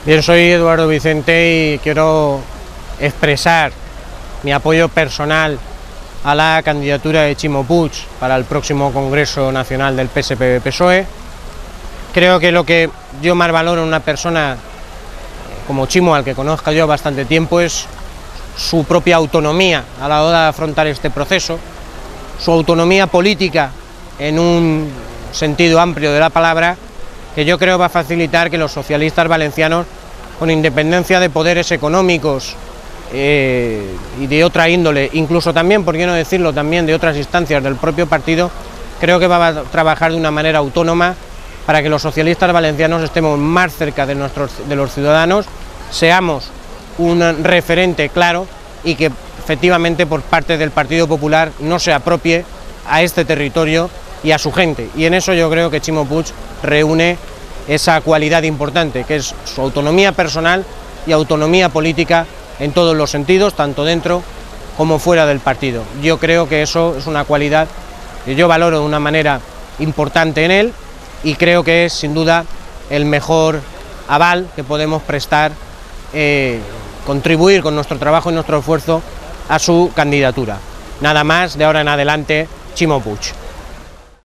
Bien, soy Eduardo Vicente y quiero expresar mi apoyo personal a la candidatura de Ximo Puig para el próximo Congreso Nacional del PSPV-PSOE. Creo que lo que yo más valoro en una persona como Ximo, al que conozco yo bastante tiempo, es su propia autonomía a la hora de afrontar este proceso, su autonomía política en un sentido amplio de la palabra, que yo creo va a facilitar que los socialistas valencianos, con independencia de poderes económicos y de otra índole, incluso también, por qué no decirlo, también de otras instancias del propio partido, creo que va a trabajar de una manera autónoma para que los socialistas valencianos estemos más cerca de los ciudadanos, seamos un referente claro y que efectivamente por parte del Partido Popular no se apropie a este territorio y a su gente. Y en eso yo creo que Ximo Puig reúne esa cualidad importante, que es su autonomía personal y autonomía política en todos los sentidos, tanto dentro como fuera del partido. Yo creo que eso es una cualidad que yo valoro de una manera importante en él y creo que es sin duda el mejor aval que podemos prestar, contribuir con nuestro trabajo y nuestro esfuerzo a su candidatura. Nada más, de ahora en adelante, Ximo Puig.